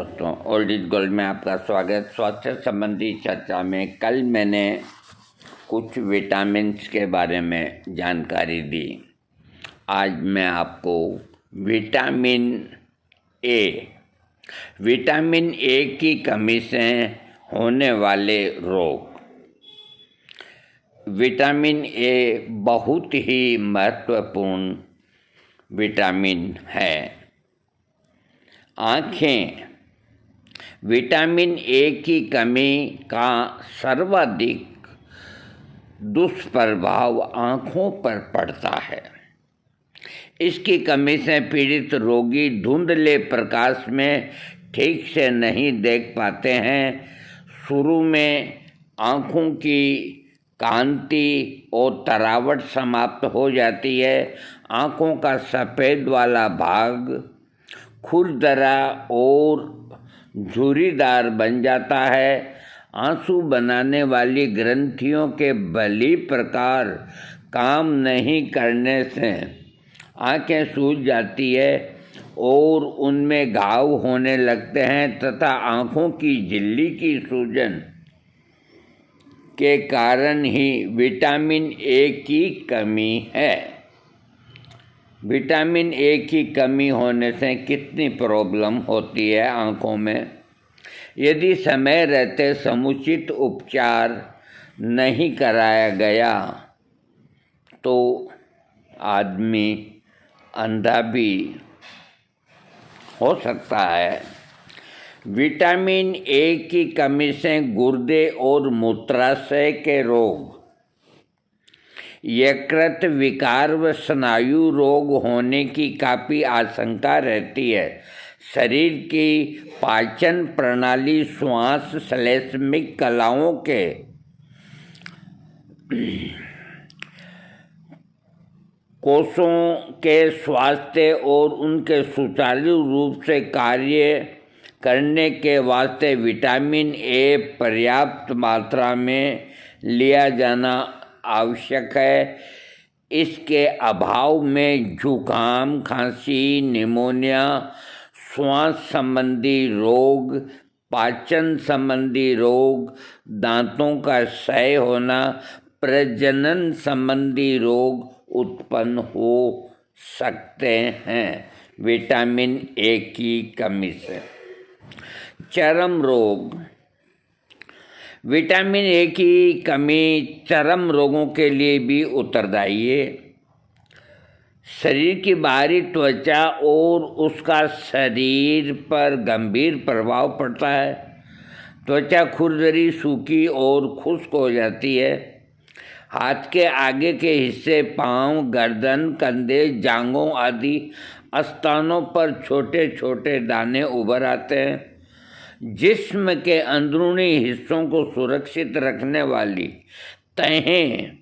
दोस्तों, old is gold में आपका स्वागत। स्वास्थ्य संबंधी चर्चा में कल मैंने कुछ विटामिन्स के बारे में जानकारी दी। आज मैं आपको विटामिन ए की कमी से होने वाले रोग। विटामिन ए बहुत ही महत्वपूर्ण विटामिन है। आँखें, विटामिन ए की कमी का सर्वाधिक दुष्प्रभाव आँखों पर पड़ता है। इसकी कमी से पीड़ित रोगी धुंधले प्रकाश में ठीक से नहीं देख पाते हैं। शुरू में आँखों की कांति और तरावट समाप्त हो जाती है। आँखों का सफ़ेद वाला भाग खुरदरा और झुर्रीदार बन जाता है। आंसू बनाने वाली ग्रंथियों के भली प्रकार काम नहीं करने से आँखें सूज जाती है और उनमें घाव होने लगते हैं तथा आँखों की झिल्ली की सूजन के कारण ही विटामिन ए की कमी है। विटामिन ए की कमी होने से कितनी प्रॉब्लम होती है आँखों में। यदि समय रहते समुचित उपचार नहीं कराया गया तो आदमी अंधा भी हो सकता है। विटामिन ए की कमी से गुर्दे और मूत्राशय के रोग, यकृत विकार व स्नायु रोग होने की काफ़ी आशंका रहती है। शरीर की पाचन प्रणाली, श्वास, श्लेष्मिक कलाओं के कोषों के स्वास्थ्य और उनके सुचारू रूप से कार्य करने के वास्ते विटामिन ए पर्याप्त मात्रा में लिया जाना आवश्यक है। इसके अभाव में जुकाम, खांसी, निमोनिया, श्वास संबंधी रोग, पाचन संबंधी रोग, दांतों का क्षय होना, प्रजनन संबंधी रोग उत्पन्न हो सकते हैं विटामिन ए की कमी से। चर्म रोग, विटामिन ए की कमी चर्म रोगों के लिए भी उत्तरदायी है। शरीर की बाहरी त्वचा और उसका शरीर पर गंभीर प्रभाव पड़ता है। त्वचा खुरदरी, सूखी और खुश्क हो जाती है। हाथ के आगे के हिस्से, पाँव, गर्दन, कंधे, जांघों आदि स्थानों पर छोटे छोटे दाने उभर आते हैं। जिस्म के अंदरूनी हिस्सों को सुरक्षित रखने वाली तहें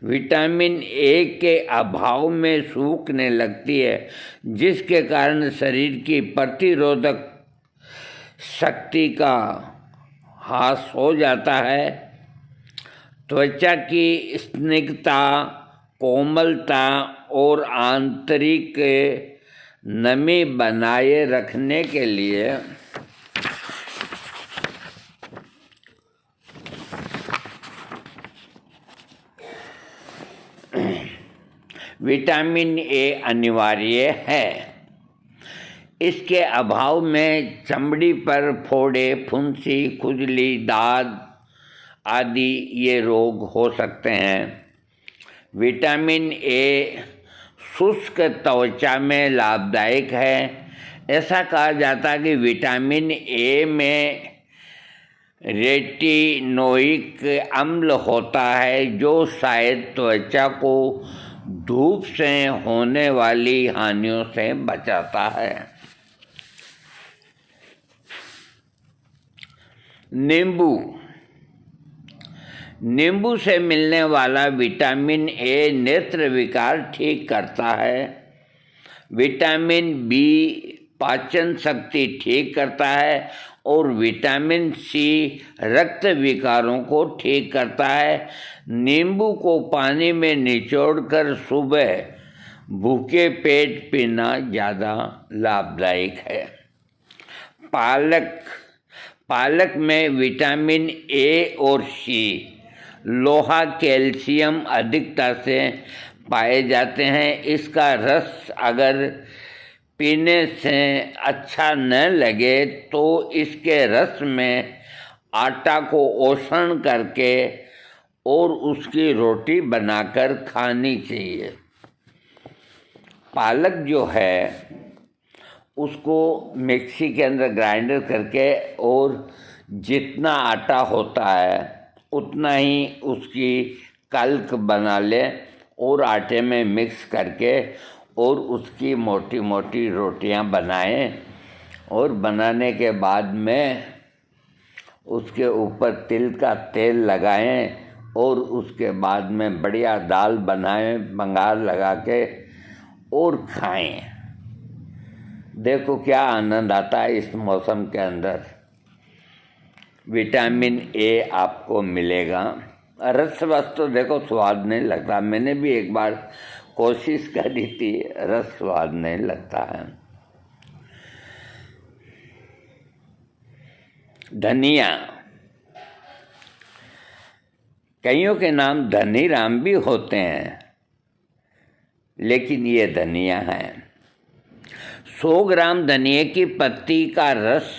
विटामिन ए के अभाव में सूखने लगती है, जिसके कारण शरीर की प्रतिरोधक शक्ति का ह्रास हो जाता है। त्वचा की स्निग्धता, कोमलता और आंतरिक नमी बनाए रखने के लिए विटामिन ए अनिवार्य है। इसके अभाव में चमड़ी पर फोड़े, फुंसी, खुजली, दाद आदि ये रोग हो सकते हैं। विटामिन ए शुष्क त्वचा में लाभदायक है। ऐसा कहा जाता है कि विटामिन ए में रेटिनोइक अम्ल होता है जो शायद त्वचा को धूप से होने वाली हानियों से बचाता है। नींबू से मिलने वाला विटामिन ए नेत्र विकार ठीक करता है। विटामिन बी पाचन शक्ति ठीक करता है और विटामिन सी रक्त विकारों को ठीक करता है। नींबू को पानी में निचोड़कर सुबह भूखे पेट पीना ज़्यादा लाभदायक है। पालक में विटामिन ए और सी, लोहा, कैल्शियम अधिकता से पाए जाते हैं। इसका रस अगर पीने से अच्छा न लगे तो इसके रस में आटा को ओसण करके और उसकी रोटी बनाकर खानी चाहिए। पालक जो है उसको मिक्सी के अंदर ग्राइंडर करके और जितना आटा होता है उतना ही उसकी कल्क बना ले और आटे में मिक्स करके और उसकी मोटी मोटी रोटियां बनाएं और बनाने के बाद में उसके ऊपर तिल का तेल लगाएं और उसके बाद में बढ़िया दाल बनाएं बंगार लगा के और खाएं। देखो क्या आनंद आता है इस मौसम के अंदर। विटामिन ए आपको मिलेगा। रस तो देखो स्वाद नहीं लगता, मैंने भी एक बार कोशिश करी थी, रस स्वाद नहीं लगता है। धनिया, कईयों के नाम धनीराम भी होते हैं, लेकिन ये धनिया है। 100 ग्राम धनिया की पत्ती का रस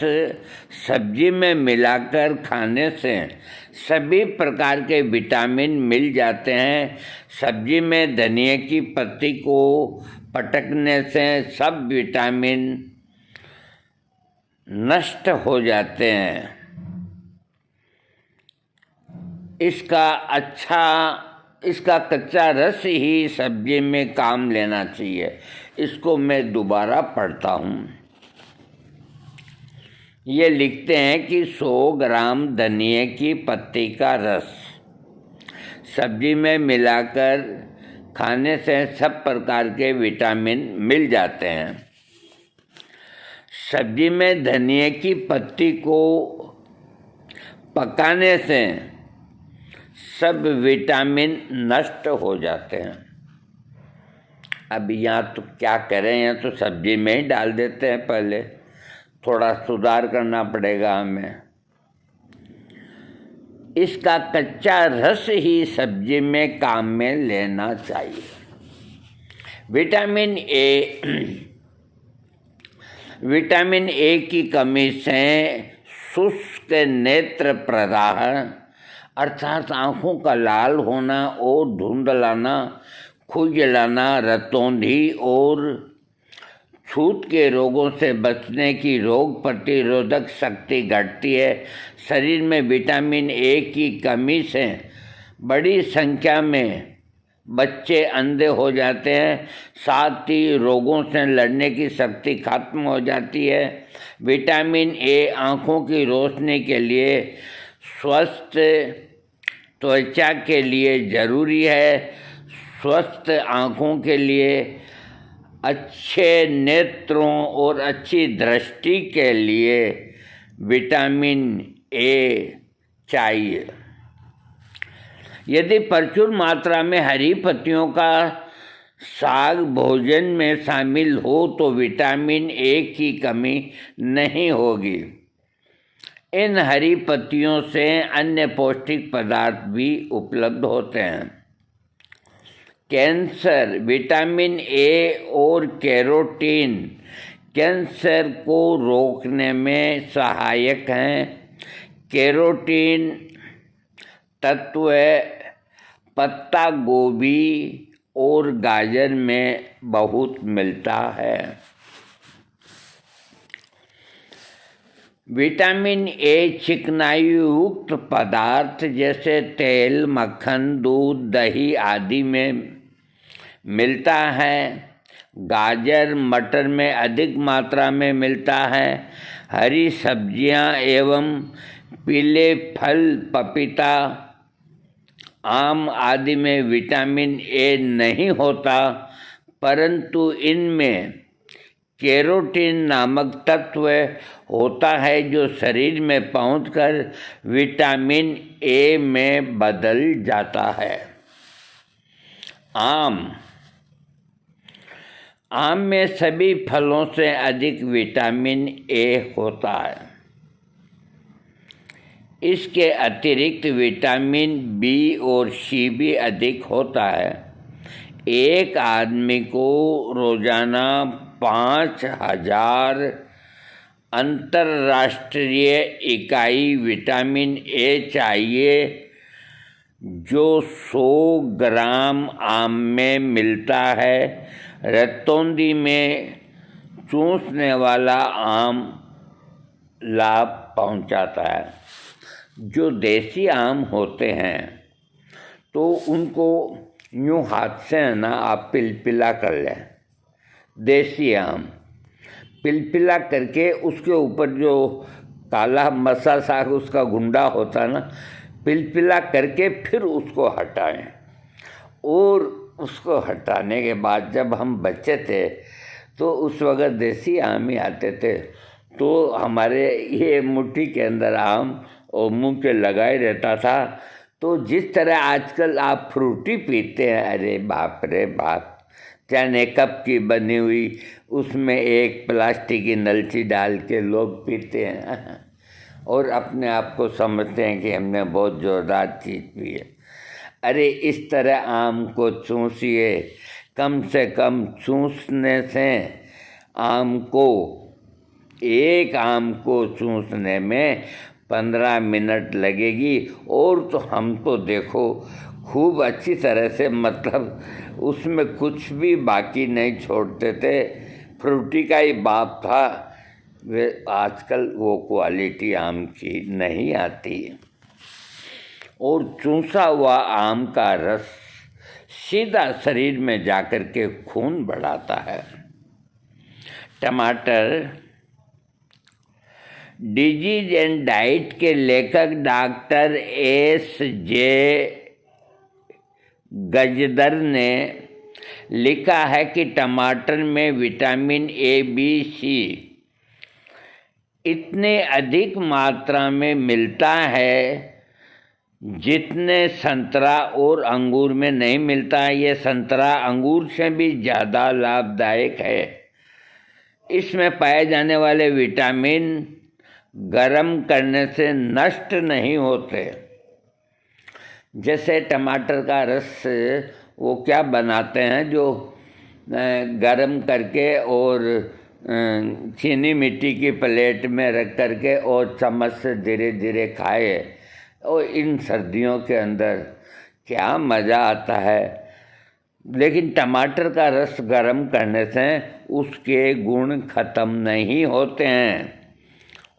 सब्जी में मिलाकर खाने से सभी प्रकार के विटामिन मिल जाते हैं। सब्जी में धनिया की पत्ती को पटकने से सब विटामिन नष्ट हो जाते हैं। इसका कच्चा रस ही सब्जी में काम लेना चाहिए। इसको मैं दोबारा पढ़ता हूँ। ये लिखते हैं कि 100 ग्राम धनिया की पत्ती का रस सब्जी में मिलाकर खाने से सब प्रकार के विटामिन मिल जाते हैं। सब्जी में धनिया की पत्ती को पकाने से सब विटामिन नष्ट हो जाते हैं। अब यहाँ तो क्या करें, यहाँ तो सब्जी में ही डाल देते हैं। पहले थोड़ा सुधार करना पड़ेगा हमें। इसका कच्चा रस ही सब्जी में काम में लेना चाहिए। विटामिन ए की कमी से शुष्क नेत्र प्रदाह अर्थात आँखों का लाल होना और धुंधलाना, खुजलाना, रतौंधी और छूत के रोगों से बचने की रोग प्रतिरोधक शक्ति घटती है। शरीर में विटामिन ए की कमी से बड़ी संख्या में बच्चे अंधे हो जाते हैं, साथ ही रोगों से लड़ने की शक्ति खत्म हो जाती है। विटामिन ए आँखों की रोशनी के लिए, स्वस्थ त्वचा के लिए ज़रूरी है। स्वस्थ आँखों के लिए, अच्छे नेत्रों और अच्छी दृष्टि के लिए विटामिन ए चाहिए। यदि प्रचुर मात्रा में हरी पत्तियों का साग भोजन में शामिल हो तो विटामिन ए की कमी नहीं होगी। इन हरी पत्तियों से अन्य पौष्टिक पदार्थ भी उपलब्ध होते हैं। कैंसर, विटामिन ए और कैरोटीन कैंसर को रोकने में सहायक हैं। कैरोटीन तत्व पत्ता गोभी और गाजर में बहुत मिलता है। विटामिन ए चिकनाई युक्त पदार्थ जैसे तेल, मक्खन, दूध, दही आदि में मिलता है। गाजर, मटर में अधिक मात्रा में मिलता है। हरी सब्जियां एवं पीले फल, पपीता, आम आदि में विटामिन ए नहीं होता, परंतु इनमें कैरोटीन नामक तत्व होता है जो शरीर में पहुंचकर विटामिन ए में बदल जाता है। आम में सभी फलों से अधिक विटामिन ए होता है। इसके अतिरिक्त विटामिन बी और सी भी अधिक होता है। एक आदमी को रोजाना 5,000 अंतर्राष्ट्रीय इकाई विटामिन ए चाहिए, जो 100 ग्राम आम में मिलता है। रतौंधी में चूसने वाला आम लाभ पहुंचाता है। जो देसी आम होते हैं तो उनको यूँ हाथ से है ना आप पिलपिला कर लें। देसी आम पिलपिला करके उसके ऊपर जो काला मसा सा उसका गुंडा होता है ना, पिलपिला करके फिर उसको हटाएं। और उसको हटाने के बाद जब हम बच्चे थे तो उस वक़्त देसी आम ही आते थे, तो हमारे ये मुट्ठी के अंदर आम और मुंह पे लगाए रहता था। तो जिस तरह आजकल आप फ्रूटी पीते हैं, अरे बाप रे बाप, चाहे कप की बनी हुई उसमें एक प्लास्टिक की नलची डाल के लोग पीते हैं और अपने आप को समझते हैं कि हमने बहुत ज़ोरदार चीज़ पी है। अरे इस तरह आम को चूसिए। कम से कम चूसने से एक आम को चूसने में 15 मिनट लगेगी। और तो हम तो देखो खूब अच्छी तरह से, मतलब उसमें कुछ भी बाकी नहीं छोड़ते थे। फ्रूटी का ही बाप था। वे आजकल वो क्वालिटी आम की नहीं आती। और चूसा हुआ आम का रस सीधा शरीर में जाकर के खून बढ़ाता है। टमाटर। डिजीज एंड डाइट के लेखक डॉक्टर S.J. गजदर ने लिखा है कि टमाटर में विटामिन ए, बी, सी इतने अधिक मात्रा में मिलता है जितने संतरा और अंगूर में नहीं मिलता है। ये संतरा अंगूर से भी ज़्यादा लाभदायक है। इसमें पाए जाने वाले विटामिन गर्म करने से नष्ट नहीं होते। जैसे टमाटर का रस वो क्या बनाते हैं, जो गर्म करके और चीनी मिट्टी की प्लेट में रख करके और चम्मच से धीरे धीरे खाए। और इन सर्दियों के अंदर क्या मज़ा आता है। लेकिन टमाटर का रस गर्म करने से उसके गुण ख़त्म नहीं होते हैं।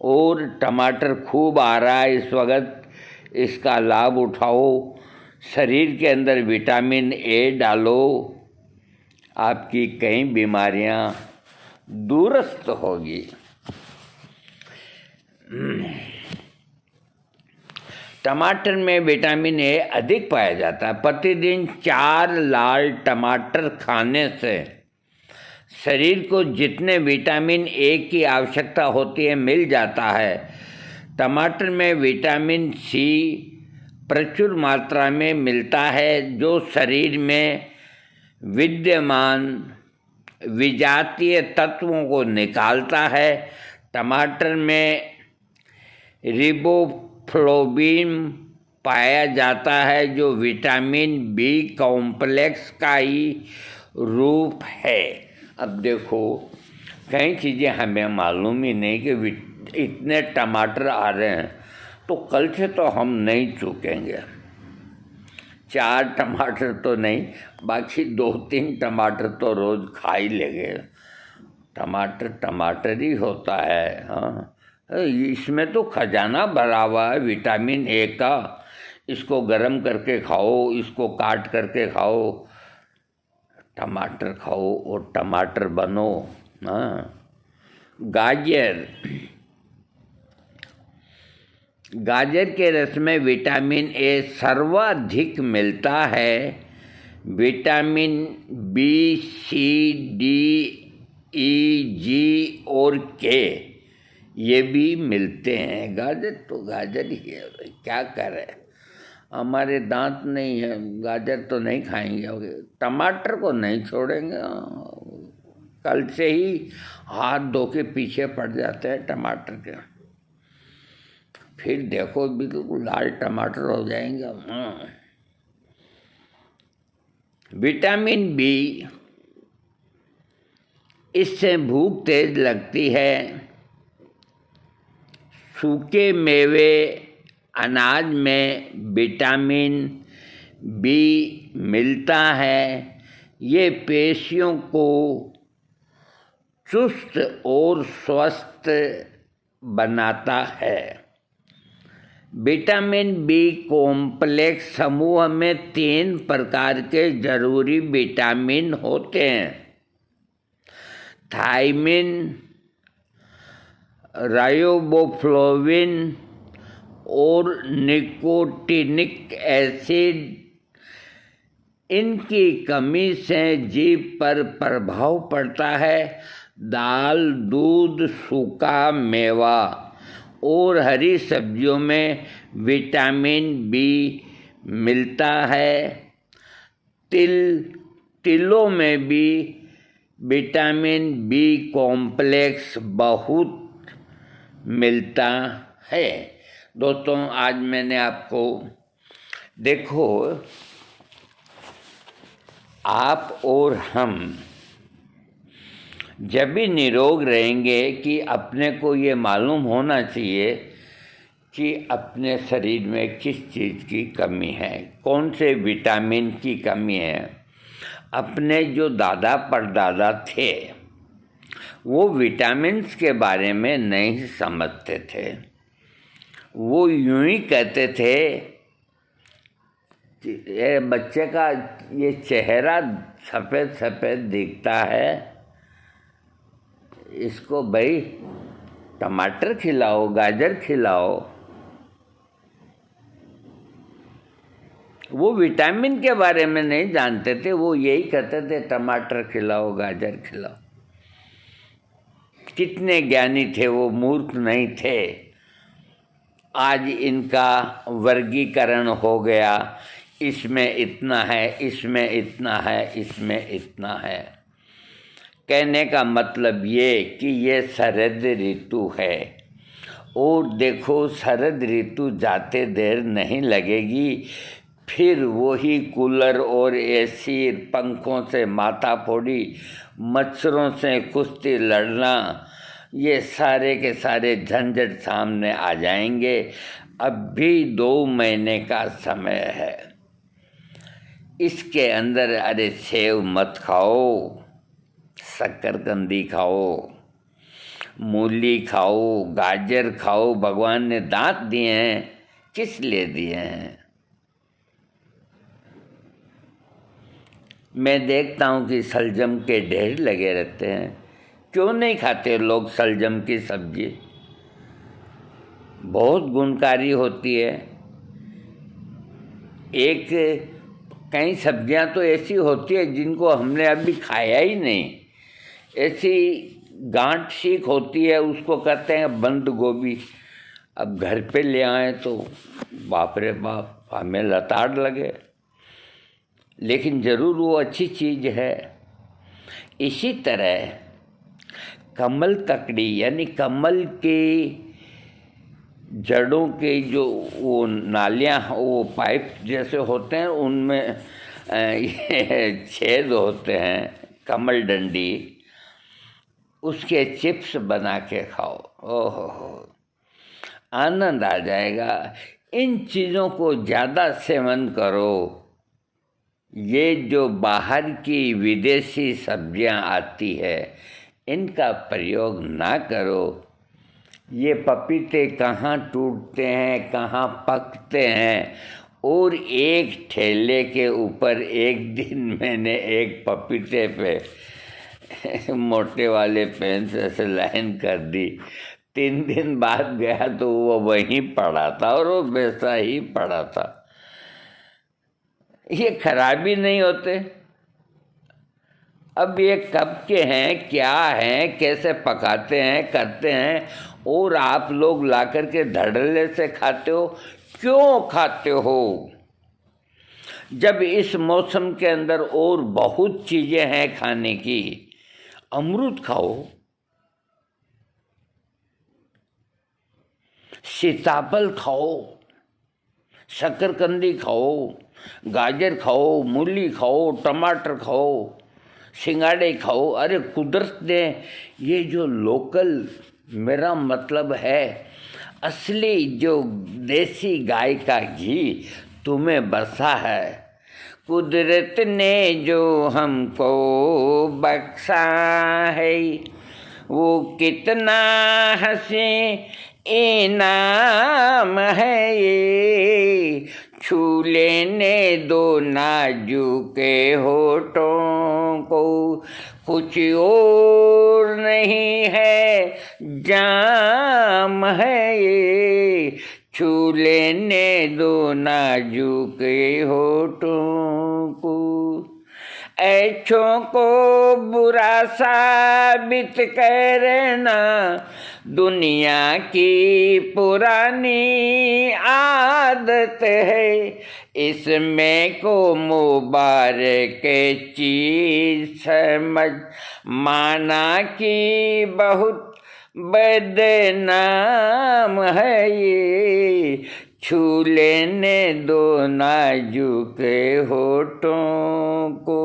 और टमाटर खूब आ रहा है इस वक्त, इसका लाभ उठाओ। शरीर के अंदर विटामिन ए डालो, आपकी कई बीमारियां दूरस्त होगी। टमाटर में विटामिन ए अधिक पाया जाता है। प्रतिदिन 4 लाल टमाटर खाने से शरीर को जितने विटामिन ए की आवश्यकता होती है मिल जाता है। टमाटर में विटामिन सी प्रचुर मात्रा में मिलता है, जो शरीर में विद्यमान विजातीय तत्वों को निकालता है। टमाटर में रिबोफ्लोबिन पाया जाता है, जो विटामिन बी कॉम्प्लेक्स का ही रूप है। अब देखो कई चीज़ें हमें मालूम ही नहीं कि इतने टमाटर आ रहे हैं, तो कल से तो हम नहीं चूकेंगे। 4 टमाटर तो नहीं, बाकी 2-3 टमाटर तो रोज़ खा ही लेंगे। टमाटर टमाटर ही होता है। हाँ, इसमें तो खजाना भरा हुआ है विटामिन ए का। इसको गर्म करके खाओ, इसको काट करके खाओ, टमाटर खाओ और टमाटर बनो। हाँ, गाजर के रस में विटामिन ए सर्वाधिक मिलता है। विटामिन बी, सी, डी, ई, जी और के ये भी मिलते हैं। गाजर ही है, क्या करें, हमारे दांत नहीं है, गाजर तो नहीं खाएंगे। टमाटर को नहीं छोड़ेंगे। कल से ही हाथ धो के पीछे पड़ जाते हैं टमाटर के, फिर देखो बिल्कुल लाल टमाटर हो जाएंगे। हाँ, विटामिन बी, इससे भूख तेज लगती है। सूखे मेवे अनाज में विटामिन बी मिलता है। ये पेशियों को चुस्त और स्वस्थ बनाता है। विटामिन बी कॉम्प्लेक्स समूह में 3 प्रकार के जरूरी विटामिन होते हैं: थायमिन, राइबोफ्लाविन और निकोटिनिक एसिड। इनकी कमी से जीभ पर प्रभाव पड़ता है। दाल, दूध, सूखा मेवा और हरी सब्जियों में विटामिन बी मिलता है। तिलों में भी विटामिन बी कॉम्प्लेक्स बहुत मिलता है। दोस्तों, आज मैंने आपको, देखो, आप और हम जब भी निरोग रहेंगे कि अपने को ये मालूम होना चाहिए कि अपने शरीर में किस चीज़ की कमी है, कौन से विटामिन की कमी है। अपने जो दादा परदादा थे वो विटामिन्स के बारे में नहीं समझते थे। वो यूं ही कहते थे कि ये बच्चे का ये चेहरा सफ़ेद सफ़ेद दिखता है, इसको भाई टमाटर खिलाओ, गाजर खिलाओ। वो विटामिन के बारे में नहीं जानते थे, वो यही कहते थे टमाटर खिलाओ, गाजर खिलाओ। कितने ज्ञानी थे वो, मूर्ख नहीं थे। आज इनका वर्गीकरण हो गया, इसमें इतना है, इसमें इतना है, इसमें इतना है। कहने का मतलब ये कि ये शरद ऋतु है, और देखो शरद ऋतु जाते देर नहीं लगेगी, फिर वही कूलर और एसी, पंखों से माथाफोड़ी, मच्छरों से कुश्ती लड़ना, ये सारे के सारे झंझट सामने आ जाएंगे। अब भी 2 महीने का समय है, इसके अंदर अरे सेव मत खाओ, शक्करकंदी खाओ, मूली खाओ, गाजर खाओ। भगवान ने दांत दिए हैं, किस लिए दिए हैं? मैं देखता हूँ कि सलजम के ढेर लगे रहते हैं। क्यों नहीं खाते लोग सलजम की सब्जी? बहुत गुणकारी होती है। एक कई सब्जियां तो ऐसी होती है जिनको हमने अभी खाया ही नहीं, ऐसी गांठ सीख होती है, उसको कहते हैं बंद गोभी। अब घर पे ले आए तो बाप रे बाप, हमें लताड़ लगे, लेकिन ज़रूर वो अच्छी चीज़ है। इसी तरह कमल ककड़ी यानी कमल के जड़ों के जो वो नालियाँ, वो पाइप जैसे होते हैं, उनमें ये छेद होते हैं, कमल डंडी, उसके चिप्स बना के खाओ, ओहो आनंद आ जाएगा। इन चीज़ों को ज़्यादा सेवन करो। ये जो बाहर की विदेशी सब्जियां आती है, इनका प्रयोग ना करो। ये पपीते कहाँ टूटते हैं, कहाँ पकते हैं, और एक ठेले के ऊपर एक दिन मैंने एक पपीते पे मोटे वाले पेन से लाइन कर दी। 3 दिन बाद गया तो वो वहीं पड़ा था, और वो वैसा ही पड़ा था। ये खराब ही नहीं होते। अब ये कब के हैं, क्या हैं, कैसे पकाते हैं, करते हैं, और आप लोग ला कर के धड़ल्ले से खाते हो। क्यों खाते हो? जब इस मौसम के अंदर और बहुत चीज़ें हैं खाने की, अमरूद खाओ, सीताफल खाओ, शकरकंदी खाओ, गाजर खाओ, मूली खाओ, टमाटर खाओ, सिंगाड़े खाओ। अरे कुदरत ने ये जो लोकल, मेरा मतलब है असली जो देसी गाय का घी तुम्हें बसा है, कुदरत ने जो हमको बख्शा है, वो कितना हंसी इनाम है ये, छू लेने दो नाजुके होठों को, कुछ और नहीं है जाम है ये, छू लेने दो नाजुके होठों को। ऐच्छों को बुरा साबित करना दुनिया की पुरानी आदत है, इसमें को मुबारक चीज समझ माना कि बहुत बदनाम है ये, छू लेने दो नाजुक होठों को।